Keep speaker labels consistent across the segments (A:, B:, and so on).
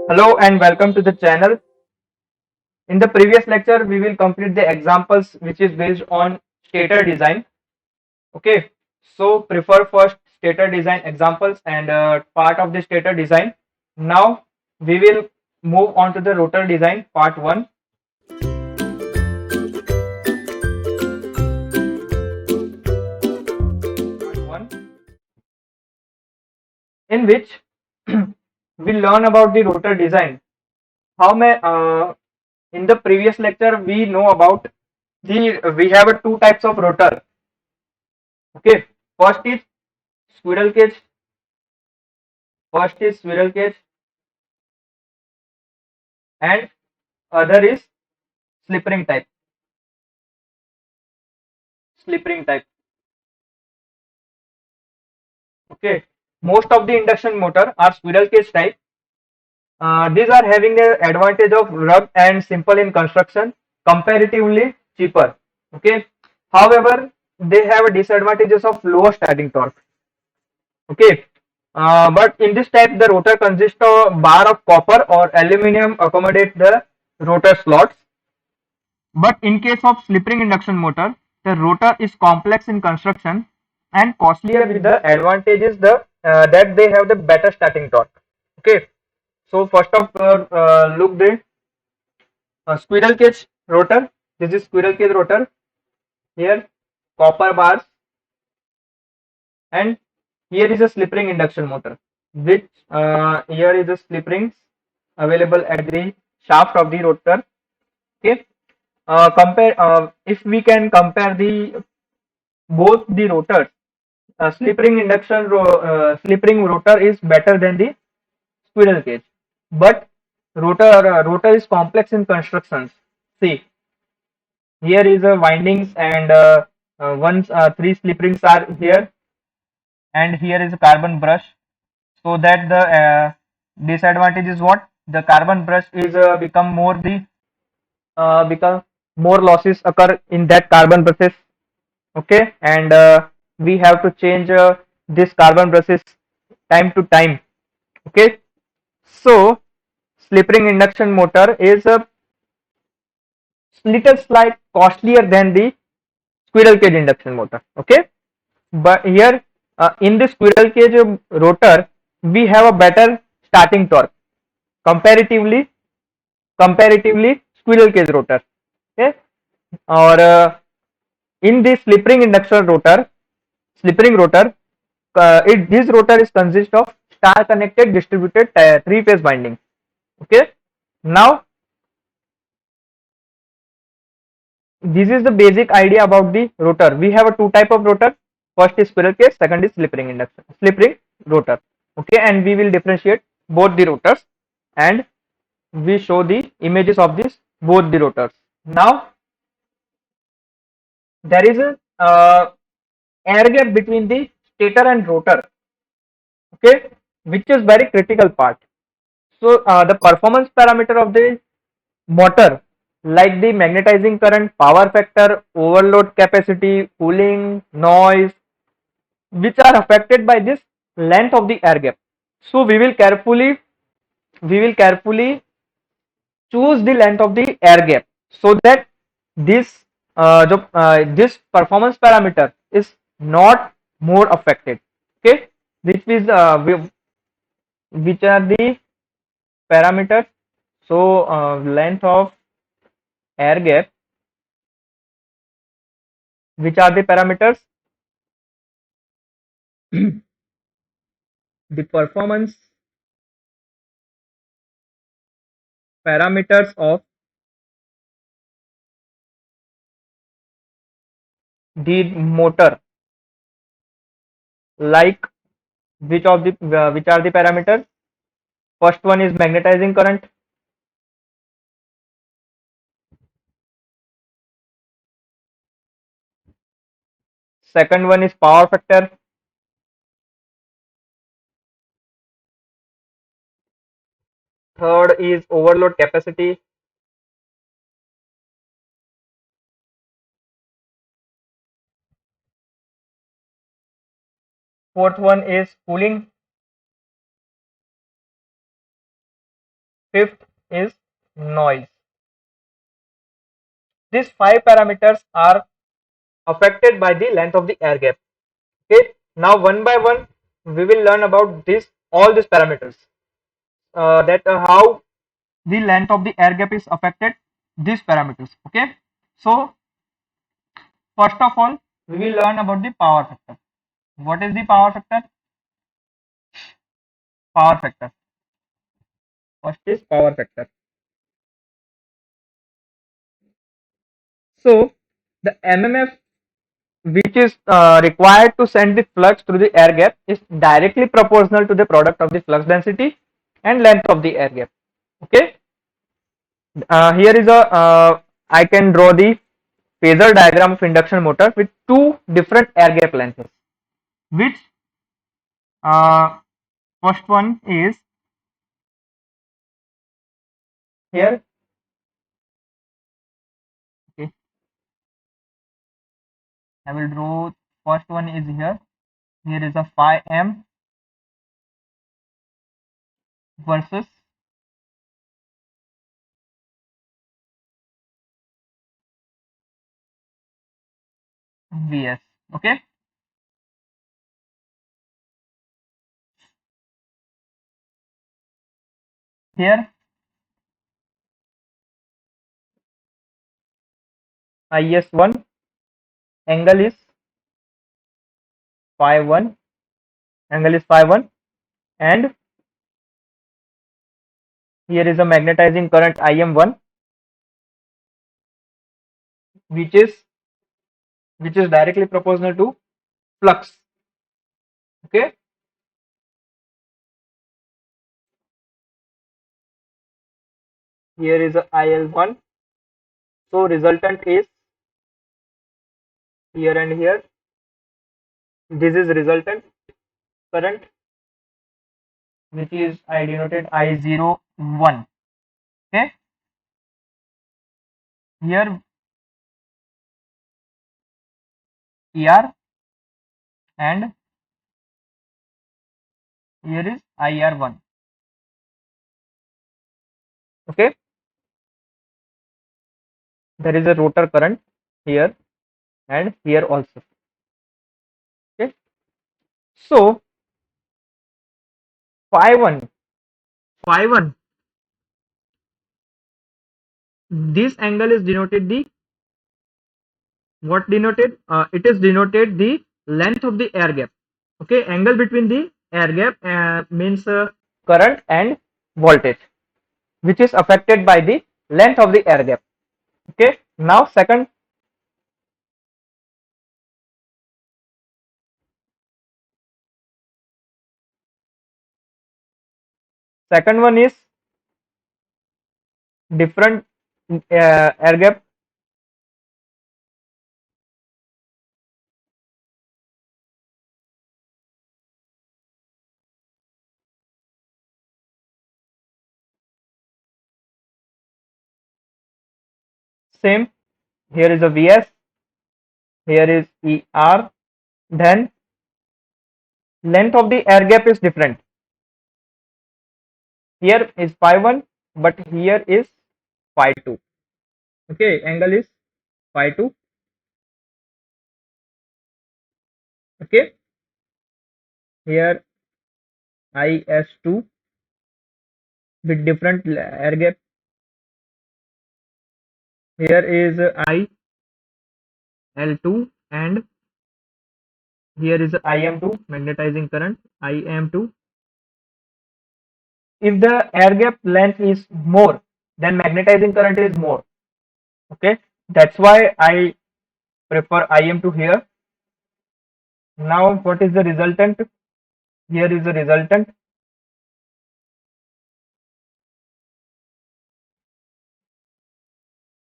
A: Hello and welcome to the channel. In the previous lecture, we will complete the examples which is based on stator design. Okay, so prefer first stator design examples and part of the stator design. Now we will move on to the rotor design part 1. Part 1 in which we learn about the rotor design. How may in the previous lecture we know about we have two types of rotor. Okay, first is squirrel cage. First is squirrel cage and other is slip ring type. Slip ring type. Okay. Most of the induction motor are squirrel cage type. These are having the advantage of rugged and simple in construction, comparatively cheaper. Okay. However, they have disadvantages of lower starting torque. Okay. But in this type, the rotor consists of a bar of copper or aluminum accommodate the rotor slots. But in case of slip ring induction motor, the rotor is complex in construction and costlier with the advantages that they have the better starting torque. Okay, so first of all, look the squirrel cage rotor. This is squirrel cage rotor. Here, copper bars, and here is a slip ring induction motor. Which here is the slip rings available at the shaft of the rotor. Okay, compare if we can compare the both the rotors. Slip ring rotor is better than the squirrel cage, but rotor is complex in constructions. See, here is a windings and three slip rings are here, and here is a carbon brush. So that the disadvantage is what the carbon brush is become more losses occur in that carbon brushes. Okay, and we have to change this carbon brushes time to time. Okay, so slip ring induction motor is a little slight costlier than the squirrel cage induction motor. Okay, but here in the squirrel cage rotor we have a better starting torque comparatively squirrel cage rotor. Okay, or in the slip ring rotor, this rotor is consist of star connected distributed three phase winding. Okay, now this is the basic idea about the rotor. We have a two type of rotor. First is squirrel cage, second is slip ring rotor. Okay, and we will differentiate both the rotors and we show the images of this both the rotors. Now there is a air gap between the stator and rotor. Okay, which is very critical part. So the performance parameter of the motor like the magnetizing current, power factor, overload capacity, cooling, noise, which are affected by this length of the air gap. So we will carefully choose the length of the air gap so that this performance parameter is not more affected. Okay, which are the parameters. So length of air gap, which are the parameters? The performance parameters of the motor, like which are the parameters? First one is magnetizing current, second one is power factor, third is overload capacity, fourth one is cooling, Fifth is noise. These five parameters are affected by the length of the air gap. Okay, now one by one we will learn about this all these parameters, that how the length of the air gap is affected these parameters. Okay, so first of all we will learn about the power factor. What is the power factor? Power factor. First is power factor. So the mmf which is required to send the flux through the air gap is directly proportional to the product of the flux density and length of the air gap. Okay, here is a I can draw the phasor diagram of induction motor with two different air gap lengths, which uh, first one is here. Okay, I will draw first one is here. Here is a phi m versus Vs. Okay, here is1 angle is phi 1, angle is phi 1, and here is a magnetizing current Im1, which is directly proportional to flux. Okay, here is a IL1, so resultant is here and here. This is resultant current, which is I denoted I01. Okay, here ER, and here is IR1. Okay, there is a rotor current here and here also. Okay, so phi 1, this angle is denoted the what denoted? It is denoted the length of the air gap. Okay, angle between the air gap means current and voltage, which is affected by the length of the air gap. Okay, now second one is different air gap. Same, here is a Vs, here is ER, then length of the air gap is different. Here is phi 1, but here is phi 2. Okay, angle is phi 2. Okay, here IS2 with different air gap. Here is IL2, and here is Im2, magnetizing current Im2. If the air gap length is more, then magnetizing current is more. Okay, that's why I prefer Im2 here. Now what is the resultant? Here is the resultant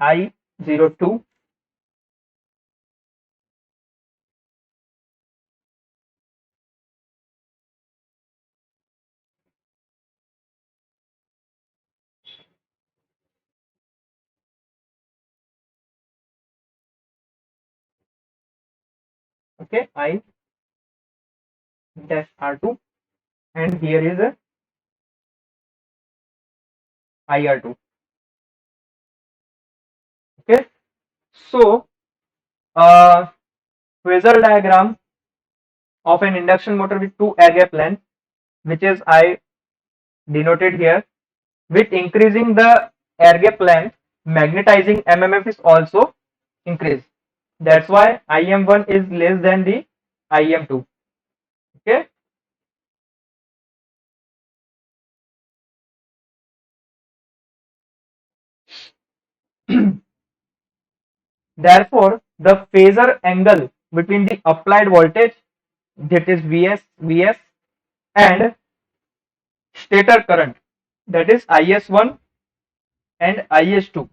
A: I02. Okay, I dash R2, and here is a IR2. Okay, so phasor diagram of an induction motor with two air gap lengths, which is I denoted here. With increasing the air gap length, magnetizing MMF is also increased. That's why IM1 is less than the IM2. Okay. Therefore, the phasor angle between the applied voltage, that is Vs, and stator current, that is Is1 and Is2,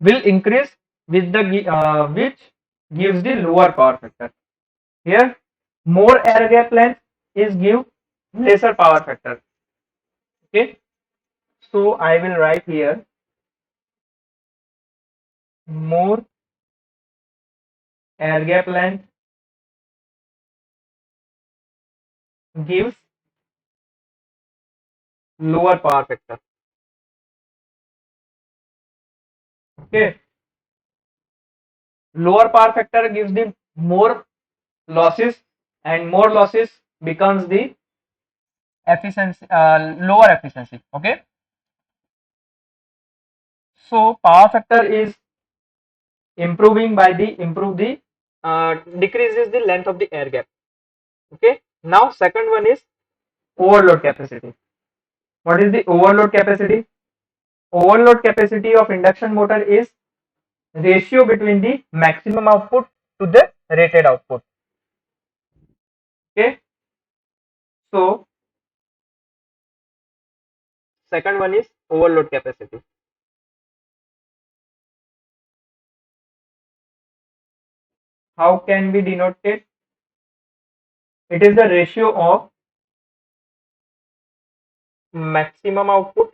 A: will increase with the which gives the lower power factor. Here, more air gap length is give lesser power factor. Okay, so I will write here more air gap length gives lower power factor. Okay, lower power factor gives the more losses, and more losses becomes the efficiency, lower efficiency. Okay, so power factor is improving by the decreases the length of the air gap. Okay, now second one is overload capacity. What is the overload capacity? Overload capacity of induction motor is ratio between the maximum output to the rated output. Okay, so second one is overload capacity. How can we denote it? It is the ratio of maximum output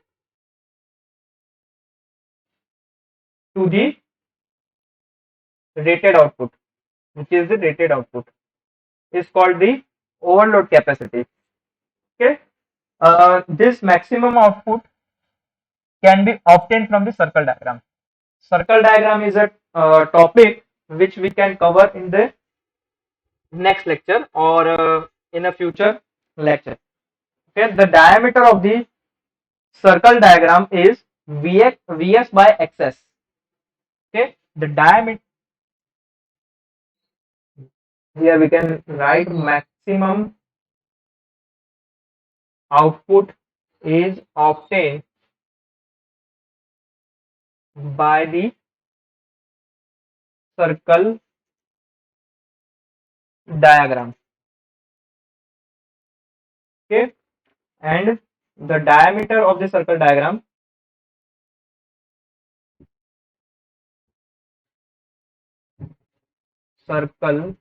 A: to the rated output, which is the rated output, is called the overload capacity. Okay, this maximum output can be obtained from the circle diagram. Circle diagram is a topic which we can cover in the next lecture or in a future lecture. Okay, the diameter of the circle diagram is Vs by Xs. Okay, the diameter, here we can write maximum output is obtained by the circle diagram. Okay, and the diameter of the circle diagram circle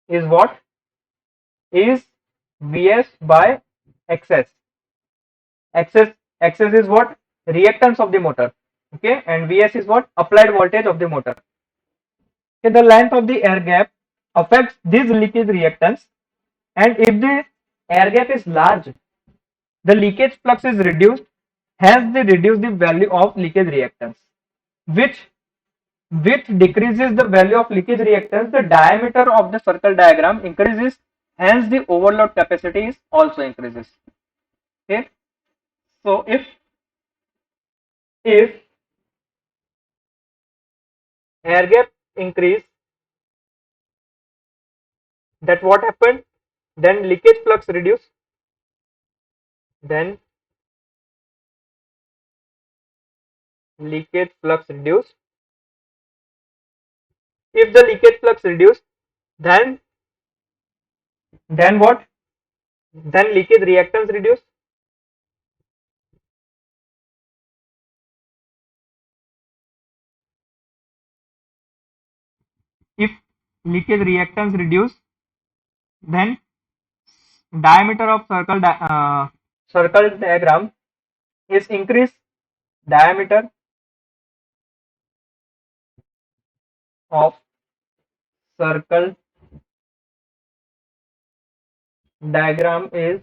A: is what? Is Vs by Xs. Xs is what? Reactance of the motor. Okay, and Vs is what? Applied voltage of the motor. Okay, the length of the air gap affects this leakage reactance, and if the air gap is large, the leakage flux is reduced, hence they reduce the value of leakage reactance, which decreases the value of leakage reactance, the diameter of the circle diagram increases, hence the overload capacity is also increases. Okay, so if air gap increase, that what happened? Then leakage flux reduce, then leakage flux reduce. If the leakage flux reduce, then what? Then leakage reactance reduce. If leakage reactance reduce, then diameter of circle diagram is increased. Diameter of circle diagram is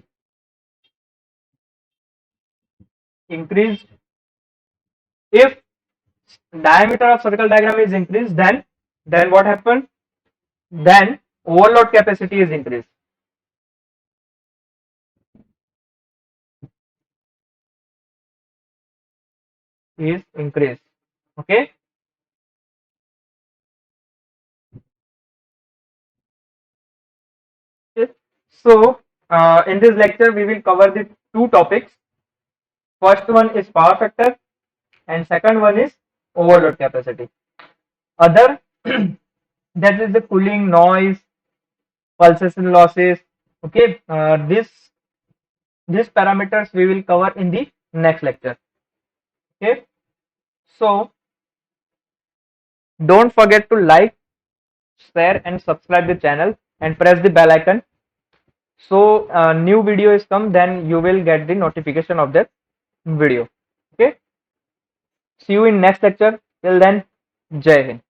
A: increased. If diameter of circle diagram is increased, then what happened? Then overload capacity is increased. Is increased. Okay. So in this lecture we will cover the two topics. First one is power factor and second one is overload capacity. Other that is the cooling, noise, pulsation losses. Okay, these parameters we will cover in the next lecture. Okay, so don't forget to like, share and subscribe the channel and press the bell icon. So new video is come, then you will get the notification of that video. Okay, see you in next lecture. Till then, Jai Hind.